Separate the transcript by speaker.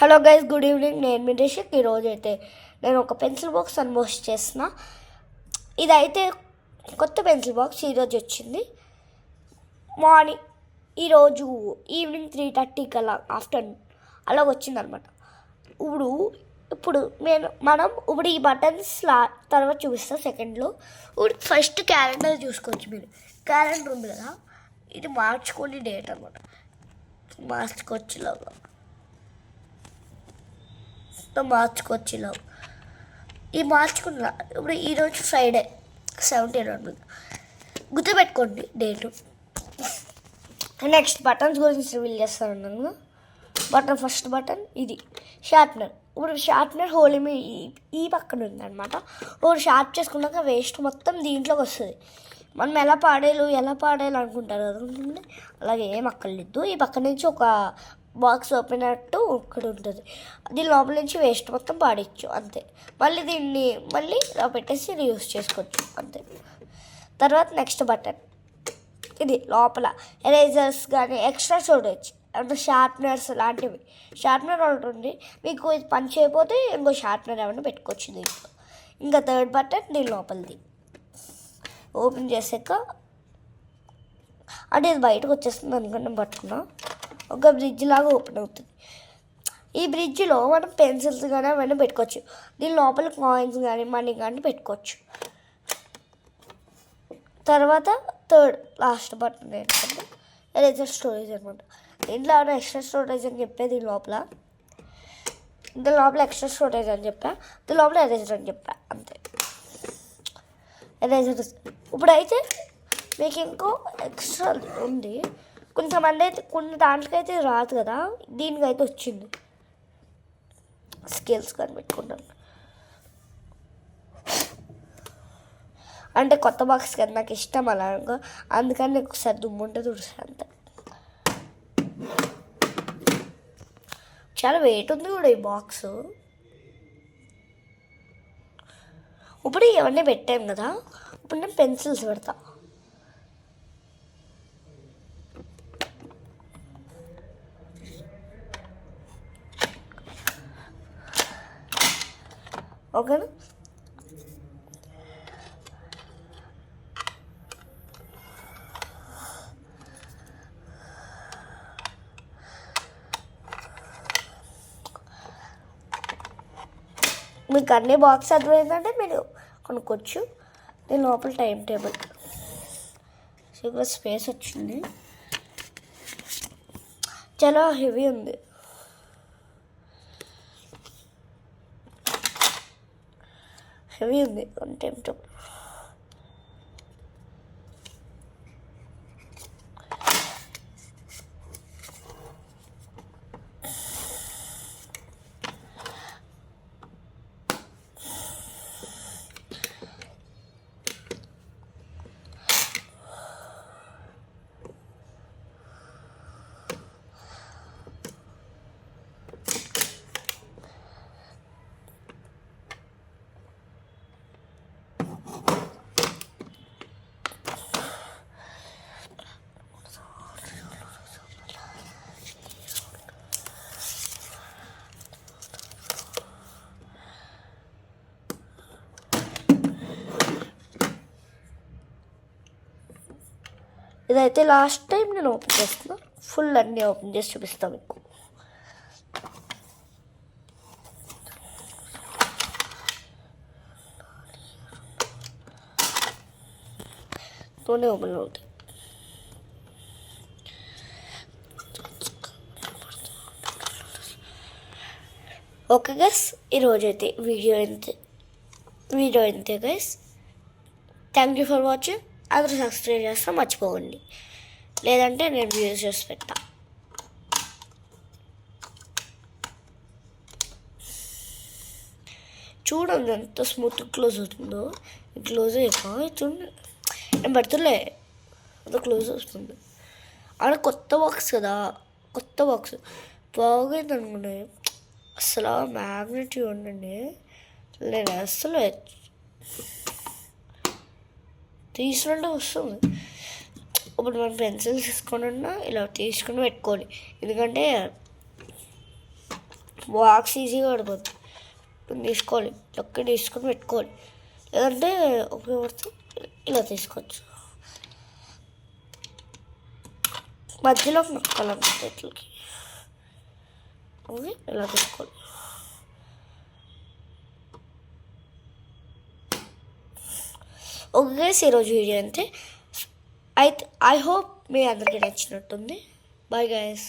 Speaker 1: Hello guys, good evening. నేను మీ రిషిక్. ఈరోజు అయితే నేను ఒక పెన్సిల్ బాక్స్ అన్బాక్స్ చేసిన. ఇదైతే కొత్త పెన్సిల్ బాక్స్ ఈరోజు వచ్చింది. మార్నింగ్ ఈరోజు ఈవినింగ్ 3:30 అలా ఆఫ్టర్నూన్ అలా వచ్చిందనమాట. ఇప్పుడు మనం ఈ బటన్స్ తర్వాత చూపిస్తాం సెకండ్లో. ఇప్పుడు ఫస్ట్ క్యాలెండర్ చూసుకోవచ్చు. మీరు క్యాలెండర్ ఉంది కదా, ఇది మార్చుకొని డేట్ అనమాట. మార్చుకోవచ్చులాగా ఈ మార్చుకున్న ఇప్పుడు ఈరోజు ఫ్రైడే 17 ఉంటుంది. గుర్తుపెట్టుకోండి డేటు. నెక్స్ట్ బటన్స్ గురించి రివీల్ చేస్తాను. ఫస్ట్ బటన్ ఇది షార్ప్నర్. ఇప్పుడు షార్ప్నర్ హోల్ ఈ పక్కన ఉందన్నమాట. ఇప్పుడు షార్ప్ చేసుకున్నాక వేస్ట్ మొత్తం దీంట్లోకి వస్తుంది. మనం ఎలా పాడేయాలి అనుకుంటారు కదా, అలాగే ఏం అక్కర్లేదు. ఈ పక్క నుంచి ఒక బాక్స్ ఓపెన్ అయ్యట్టు ఇక్కడ ఉంటుంది. దీని లోపల నుంచి వేస్ట్ మొత్తం పాడేయచ్చు అంతే. మళ్ళీ దీన్ని ఇలా పెట్టేసి రీయూస్ చేసుకోవచ్చు అంతే. తర్వాత నెక్స్ట్ బటన్ ఇది లోపల ఎరేజర్స్ కానీ ఎక్స్ట్రా స్టోరేజ్ అంటే షార్ప్నర్స్ లాంటివి. షార్ప్నర్ ఉంటుంది, మీకు ఇది పని చేయకపోతే ఇంకో షార్ప్నర్ ఏమైనా పెట్టుకోవచ్చు దీంట్లో. ఇంకా థర్డ్ బటన్ దీని లోపలిది ఓపెన్ చేసాక అంటే ఇది బయటకు వచ్చేస్తుంది అనుకున్నాం. పట్టుకున్నా ఒక బ్రిడ్జ్ లాగా ఓపెన్ అవుతుంది. ఈ బ్రిడ్జ్లో మనం పెన్సిల్స్ కానీ అవన్నీ పెట్టుకోవచ్చు. దీని లోపల కాయిన్స్ కానీ మనీ కానీ పెట్టుకోవచ్చు. తర్వాత థర్డ్ లాస్ట్ బటన్ ఏంటంటే ఎరేజర్ స్టోరేజ్ అనమాట. దీంట్లో ఏమైనా ఎక్స్ట్రా స్టోరేజ్ అని చెప్పే దీని లోపల ఎక్స్ట్రా స్టోరేజ్ అని చెప్పా, దీని లోపల ఎరేజర్ అని చెప్పా అంతే. ఎరేజర్ ఇప్పుడైతే మీకు ఇంకో ఎక్స్ట్రా ఉంది. కొంతమంది అయితే కొన్ని దాంట్లోకైతే రాదు కదా, దీనికైతే వచ్చింది. స్కేల్స్ కానీ పెట్టుకుంటాను అంటే కొత్త బాక్స్ కదా, నాకు ఇష్టం అలా. అందుకని నాకు ఒకసారి దుమ్ముంటే తుడుస్తాను అంతే. చాలా వెయిట్ ఉంది కూడా ఈ బాక్స్. ఇప్పుడు ఇవన్నీ పెట్టాను కదా, ఇప్పుడు నేను పెన్సిల్స్ పెడతా. ఓకేనా? మీకు అన్ని బాక్స్ అర్థమైందంటే మీరు కొనుక్కోవచ్చు. దీని లోపల టైం టేబుల్ ఇక్కడ స్పేస్ వచ్చింది. చాలా హెవీ ఉంది. Time table. ఇదైతే లాస్ట్ టైం నేను ఓపెన్ చేస్తున్నా. ఫుల్ అన్నీ ఓపెన్ చేసి చూపిస్తాను మీకు. ఓపెన్ అవుతాయి. ఓకే గైస్, ఈరోజైతే వీడియో ఇంతే guys. Thank you for watching. అందరూ సబ్స్క్రైబ్ చేస్తా మర్చిపోకండి, లేదంటే నేను వ్యూస్ చేసి పెడతా. చూడండి ఎంత స్మూత్ క్లోజ్ అవుతుందో. క్లోజ్ అయిపోయి చూడండి, నేను పెడుతులే అంత క్లోజ్ వస్తుంది. అక్కడ కొత్త బాక్స్ బాగుంది అనుకోండి. అసలు మ్యాగ్నెట్ ఉండండి, నేను అసలు తీసుకుంటే వస్తుంది. ఇప్పుడు మనం పెన్సిల్స్ తీసుకొని ఇలా తీసుకుని పెట్టుకోవాలి. ఎందుకంటే బాక్స్ ఈజీగా పడిపోతుంది. తీసుకోవాలి, లొక్కి తీసుకొని పెట్టుకోవాలి. లేదంటే ఉపయోగపడుతూ ఇలా తీసుకోవచ్చు. మధ్యలో నొక్కాలన్నమాట ఇట్లకి. ఓకే, ఇలా తీసుకోవాలి. ఓకే, ఈరోజు వీడియో అంతే. అయితే ఐ హోప్ మీ అందరికీ నచ్చినట్టుంది. Bye guys.